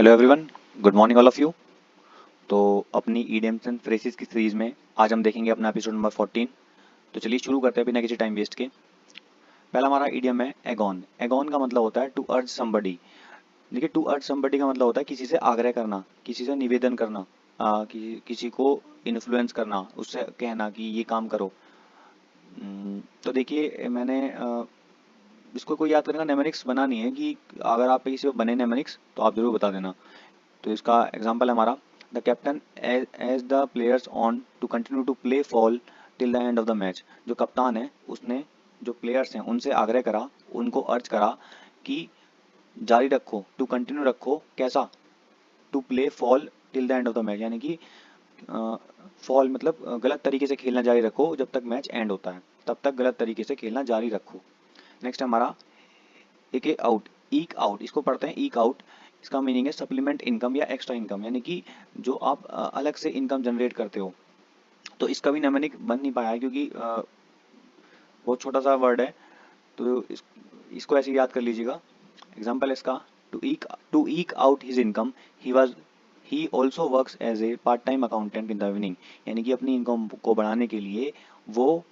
Hello everyone, good morning all of you. तो अपनी idioms and phrases की series में आज हम देखेंगे अपना एपिसोड नंबर 14। तो चलिए शुरू करते हैं बिना किसी टाइम वेस्ट के। पहला हमारा ईडियम है एगॉन। एगॉन का मतलब होता है टू अर्ज समबडी। देखिए, टू अर्ज समबडी का मतलब होता है किसी से आग्रह करना, किसी से निवेदन करना, किसी को इन्फ्लुएंस करना, उससे कहना कि ये काम करो। तो देखिए मैंने इसको कोई याद करेगा, नेमेरिक्स बना नहीं है कि अगर आप किसी पे बने नेमेरिक्स तो आप जरूर बता देना। तो इसका एग्जाम्पल है हमारा the captain as the players on to continue to play fall till the end of the match. जो कप्तान है उसने जो प्लेयर्स हैं उनसे आग्रह करा, उनको अर्ज करा कि जारी रखो, टू कंटिन्यू रखो, कैसा, to play fall till the end of the match, यानी कि फॉल मतलब गलत तरीके से खेलना जारी रखो जब तक मैच एंड होता है, तब तक गलत तरीके से खेलना जारी रखो। नेक्स्ट है हमारा एक आउट, ईक आउट, इसको पढ़ते हैं ईक आउट। इसका मीनिंग है सप्लीमेंट इनकम या एक्स्ट्रा इनकम, यानी कि जो आप अलग से इनकम जनरेट करते हो। तो इसका भी नेमेनिक बन नहीं पाया है क्योंकि बहुत छोटा सा वर्ड है। तो इसको ऐसे याद कर लीजिएगा। एग्जाम्पल है इसका to eke out his income he also works as a part time accountant in the evening, यानी कि अपनी इनकम को बढ़ाने के लिए वो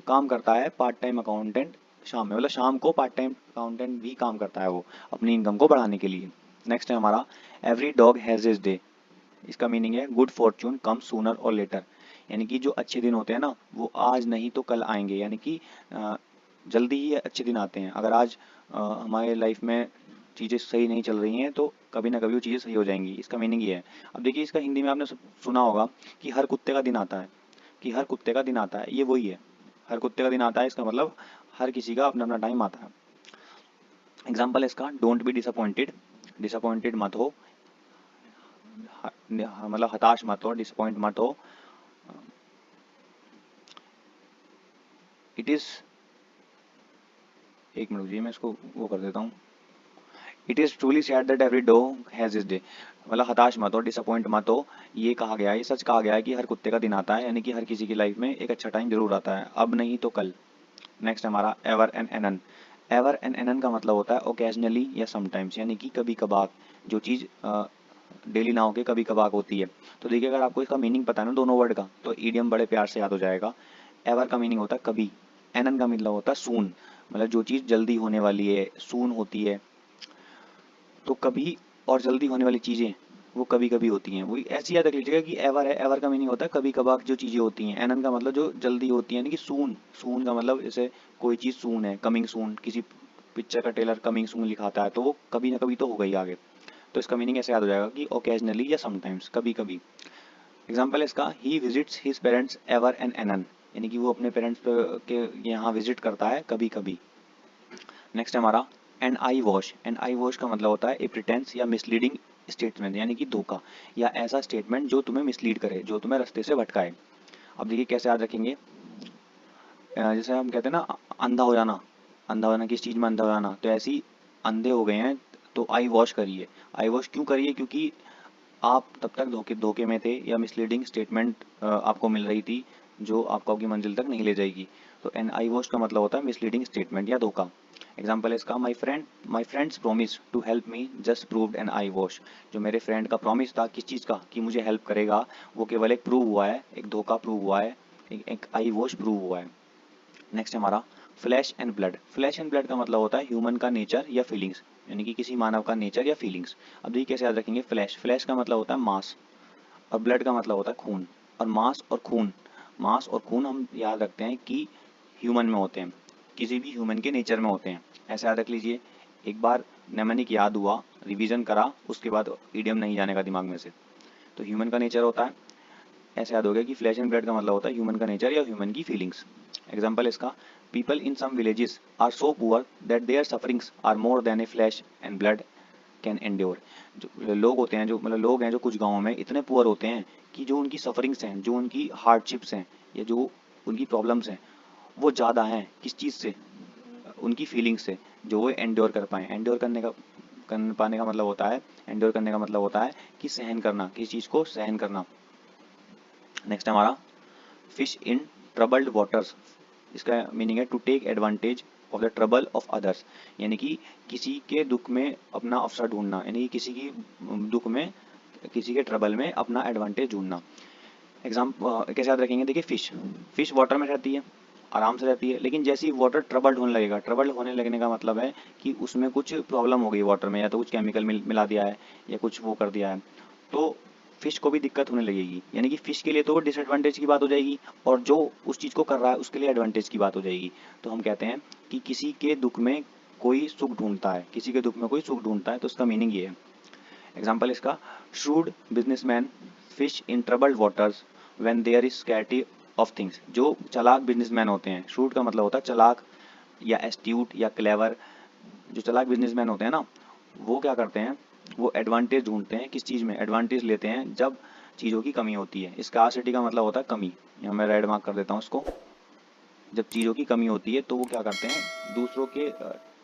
काम करता है पार्ट टाइम अकाउंटेंट शाम में, मतलब शाम को पार्ट टाइम अकाउंटेंट भी काम करता है वो अपनी इनकम को बढ़ाने के लिए। नेक्स्ट है हमारा every dog has his day. इसका मीनिंग है गुड फॉर्चून कम सूनर और लेटर, यानी कि जो अच्छे दिन होते हैं ना वो आज नहीं तो कल आएंगे, यानी कि जल्दी ही अच्छे दिन आते हैं। अगर आज हमारे लाइफ में चीज़ें सही नहीं चल रही हैं तो कभी ना कभी वो चीज़ें सही हो जाएंगी। इसका मीनिंग ये है। अब देखिए, इसका हिंदी में आपने सुना होगा कि हर कुत्ते का दिन आता है, कि हर कुत्ते का दिन आता है, ये वही है। हर कुत्ते का दिन आता है, इसका मतलब हर किसी का अपना अपना टाइम आता है। एग्जाम्पल है इसका डोंट बी डिसअपॉइंटेड। डिसअपॉइंटेड मत हो, मतलब हताश मत हो, डिसअपॉइंट मत हो। इट इज, एक मिनट जी मैं इसको वो कर देता हूँ। It is truly sad that every dog has his day, मतलब हताश मत हो, डिसअपॉइंट मत हो। ये कहा गया है, ये सच कहा गया है कि हर कुत्ते का दिन आता है, यानी कि हर किसी की लाइफ में एक अच्छा टाइम जरूर आता है, अब नहीं तो कल। नेक्स्ट हमारा एवर एंड एनन। एवर एंड एनन का मतलब होता है ओकेजनली या समटाइम्स, यानी कि कभी कभार, जो चीज़ डेली ना होके कभी कभार होती है। तो देखिए, अगर आपको इसका मीनिंग पता है ना दोनों वर्ड का, तो ईडियम बड़े प्यार से याद हो जाएगा। एवर का मीनिंग होता है कभी, एनन का मतलब होता है सून, मतलब जो चीज़ जल्दी होने वाली है, सून होती है। तो कभी और जल्दी होने वाली चीज़ें वो कभी कभी होती हैं, वही ऐसी याद रख लीजिएगा कि एवर है, एवर का मीनिंग होता है कभी कभार जो चीज़ें होती हैं। एनन का मतलब जो जल्दी होती है, यानी कि सून, सून का मतलब जैसे कोई चीज़ सून है, कमिंग सून, किसी पिक्चर का ट्रेलर कमिंग सून लिखाता है तो वो कभी ना कभी तो होगा ही आगे। तो इसका मीनिंग ऐसे याद हो जाएगा कि ओकेजनली या समटाइम्स, कभी कभी। एग्जाम्पल है इसका ही visits his parents ever and anon, यानी कि वो अपने पेरेंट्स के यहाँ विजिट करता है कभी कभी। नेक्स्ट है हमारा and I wash. And I wash का मतलब होता है ए प्रिटेंस या मिसलीडिंग स्टेटमेंट, यानी कि धोखा या ऐसा स्टेटमेंट जो तुम्हें मिसलीड करे, जो तुम्हें रास्ते से भटकाए। अब देखिए कैसे याद रखेंगे। जैसे हम कहते हैं ना अंधा हो जाना, अंधा हो जाना, किस चीज़ में अंधा हो जाना, तो ऐसे ही अंधे हो गए हैं तो आई वॉश करिए। आई वॉश क्यों करिए, क्योंकि आप तब तक धोखे धोखे में थे या मिसलीडिंग स्टेटमेंट आपको मिल रही थी जो आपको आपकी मंजिल तक नहीं ले जाएगी। तो एन आई वॉश का मतलब होता है मिसलीडिंग स्टेटमेंट या धोखा। एग्जाम्पल है इसका my friend's promise to help me just proved an eyewash. जो मेरे फ्रेंड का प्रॉमिस था किस चीज़ का, कि मुझे हेल्प करेगा, वो केवल एक प्रूव हुआ है, एक धोखा प्रूव हुआ है, एक आई वॉश प्रूव हुआ है। नेक्स्ट है हमारा flash and blood. Flash and blood का मतलब होता है ह्यूमन का नेचर या फीलिंग्स, यानी कि किसी मानव का नेचर या फीलिंग्स। अब देखिए कैसे याद रखेंगे। फ्लैश, फ्लैश का मतलब होता है मांस, और ब्लड का मतलब होता है खून। और मांस और खून, मांस और खून हम याद रखते हैं कि ह्यूमन में होते हैं, किसी भी ह्यूमन के नेचर में होते हैं, ऐसे याद रख लीजिए। एक बार नेमनिक याद हुआ, रिवीजन करा, उसके बाद ईडियम नहीं जाने का दिमाग में से। तो ह्यूमन का नेचर होता है, ऐसे याद हो गया कि फ्लैश एंड ब्लड का मतलब होता है ह्यूमन का नेचर या ह्यूमन की फीलिंग्स। एग्जाम्पल इसका people in some villages are so poor that their sufferings are more than a flesh and blood can endure. जो लोग होते हैं, जो मतलब लोग हैं जो कुछ गाँवों में इतने पुअर होते हैं कि जो उनकी सफरिंग्स हैं, जो उनकी हार्डशिप्स हैं या जो उनकी प्रॉब्लम्स हैं वो ज़्यादा हैं किस चीज़ से, उनकी फीलिंग्स से, जो वो एंड्योर कर पाएँ। एंड्योर करने का कर पाने का मतलब होता है, एंड्योर करने का मतलब होता है कि सहन करना, किसी चीज़ को सहन करना। नेक्स्ट हमारा फिश इन ट्रबल्ड वाटर्स। इसका मीनिंग है to take advantage of the trouble of others, यानी कि किसी के दुख में अपना अवसर ढूंढना, यानी कि किसी की दुख में, किसी के ट्रबल में अपना एडवांटेज ढूंढना। कैसे याद रखेंगे, देखिए फिश, फिश वाटर में रहती है, आराम से रहती है, लेकिन जैसे ही वाटर ट्रबल्ड होने लगेगा, ट्रबल्ड होने लगने का मतलब है कि उसमें कुछ प्रॉब्लम हो गई वाटर में, या तो कुछ केमिकल मिला दिया है, या कुछ वो कर दिया है, तो फिश को भी दिक्कत होने लगेगी। यानी कि फिश के लिए तो डिसएडवांटेज की बात हो जाएगी, और जो उस चीज़ को कर रहा है उसके लिए एडवांटेज की बात हो जाएगी। तो हम कहते हैं कि किसी के दुख में कोई सुख ढूंढता है, किसी के दुख में कोई सुख ढूंढता है, तो उसका मीनिंग ये है। एग्जाम्पल इसका, shrewd businessman fish in troubled waters when there is scarcity of things. जो चालाक बिजनेसमैन होते हैं, shrewd का मतलब होता है चालाक या एस्ट्यूट या क्लेवर, जो चालाक बिजनेसमैन होते हैं ना, वो क्या करते हैं, वो एडवांटेज ढूंढते हैं, किस चीज़ में एडवांटेज लेते हैं, जब चीज़ों की कमी होती है। स्कार्सिटी का मतलब होता है कमी, यहाँ मैं रेड मार्क कर देता हूँ इसको। जब चीज़ों की कमी होती है तो वो क्या करते हैं, दूसरों के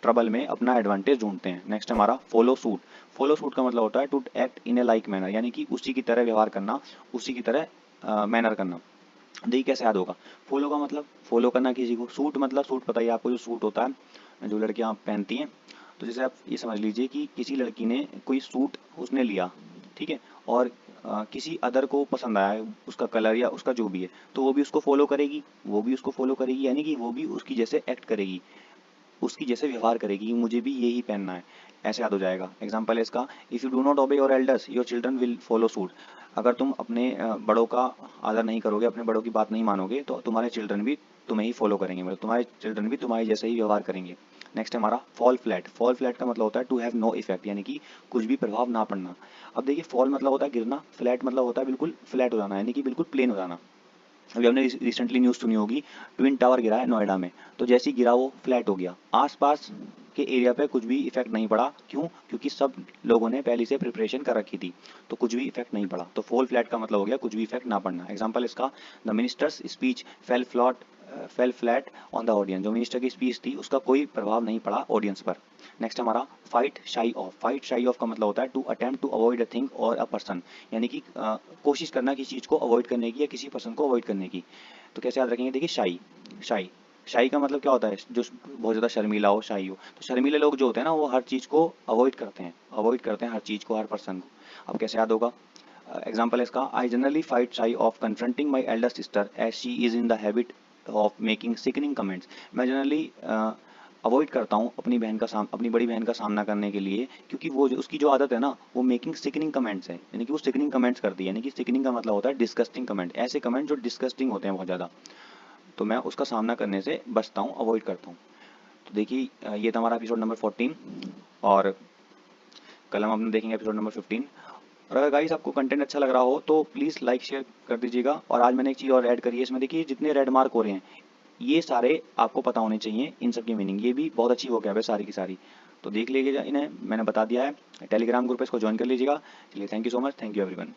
ट्रबल में अपना एडवांटेज ढूंढते हैं। नेक्स्ट हमारा फॉलो सूट। फॉलो सूट का मतलब होता है to act in a like manner, यानी कि उसी की तरह व्यवहार करना, उसी की तरह मैनर करना। देखिए कैसे याद होगा, फॉलो का मतलब फॉलो करना किसी को, सूट मतलब सूट पता ही है आपको, जो सूट होता है जो लड़कियां पहनती हैं। तो जैसे आप ये समझ लीजिए कि किसी लड़की ने कोई सूट उसने लिया, ठीक है, और किसी अदर को पसंद आया है उसका कलर या उसका जो भी है, तो वो भी उसको फॉलो करेगी, वो भी उसको फॉलो करेगी, यानी कि वो भी उसकी जैसे एक्ट करेगी, उसकी जैसे व्यवहार करेगी कि मुझे भी यही पहनना है, ऐसे याद हो जाएगा। एग्जाम्पल है इसका, if you do not obey your elders your children will follow suit. अगर तुम अपने बड़ों का आदर नहीं करोगे, अपने बड़ों की बात नहीं मानोगे, तो तुम्हारे चिल्ड्रन भी तुम्हें ही फॉलो करेंगे, मतलब तुम्हारे चिल्ड्रन भी तुम्हारे जैसे ही व्यवहार करेंगे। नेक्स्ट है हमारा फॉल फ्लैट। फॉल फ्लैट का मतलब होता है टू हैव नो इफेक्ट, यानी कि कुछ भी प्रभाव ना पड़ना। अब देखिए फॉल मतलब होता है गिरना, फ्लैट मतलब होता है बिल्कुल फ्लैट हो जाना, यानी कि बिल्कुल प्लेन हो जाना। अभी हमने रिसेंटली न्यूज़ सुनी होगी, ट्विन टावर गिरा है नोएडा में, तो जैसे ही गिरा वो फ्लैट हो गया, आसपास के एरिया पे कुछ भी इफेक्ट नहीं पड़ा। क्यों? क्योंकि सब लोगों ने पहले से प्रिपरेशन कर रखी थी, तो कुछ भी इफेक्ट नहीं पड़ा। तो फॉल फ्लैट का मतलब हो गया कुछ भी इफेक्ट ना पड़ना। एग्जाम्पल इसका, the ministers speech fail flat on the audience. जो मिनिस्टर की स्पीच थी उसका कोई प्रभाव नहीं पड़ा ऑडियंस पर। नेक्स्ट हमारा fight shy of. Fight shy of का मतलब होता है to attempt to avoid a thing or a person, यानी कि कोशिश करना किसी चीज़ को अवॉइड करने की या किसी पर्सन को अवॉइड करने की। तो कैसे याद रखेंगे, देखिए शाई, शाई, शाई का मतलब क्या होता है, जो बहुत ज़्यादा शर्मीला हो, शाई हो। तो शर्मीले लोग जो होते हैं ना, वो हर चीज़ को अवॉइड करते हैं, अवॉइड करते हैं हर चीज़ को, हर पर्सन को। अब कैसे याद होगा, एग्जाम्पल है इसका, I generally fight shy of confronting my elder sister as she is in the habit of making sickening comments. मैं जनरली अवॉइड करता हूँ अपनी बड़ी बहन का सामना करने के लिए, क्योंकि वो उसकी जो आदत है ना, वो मेकिंग सिकनिंग कमेंट्स है, यानी कि वो सिकनिंग कमेंट्स करती है। यानी कि सिकनिंग का मतलब होता है डिस्गस्टिंग कमेंट, ऐसे कमेंट जो डिस्गस्टिंग होते हैं बहुत ज़्यादा, तो मैं उसका सामना करने से बचता हूँ, अवॉइड करता हूँ। तो देखिए ये था हमारा एपिसोड नंबर 14, और कल हम अपना देखेंगे एपिसोड नंबर 15। और अगर गाइस आपको कंटेंट अच्छा लग रहा हो तो प्लीज़ लाइक शेयर कर दीजिएगा। और आज मैंने एक चीज़ और ऐड करी है इसमें, देखिए जितने रेड मार्क हो रहे हैं ये सारे आपको पता होने चाहिए, इन सब की मीनिंग, ये भी बहुत अच्छी हो गया है सारी की सारी, तो देख लीजिएगा, इन्हें मैंने बता दिया है। टेलीग्राम ग्रुप पे इसको ज्वाइन कर लीजिएगा। चलिए, thank you so much, thank you everyone.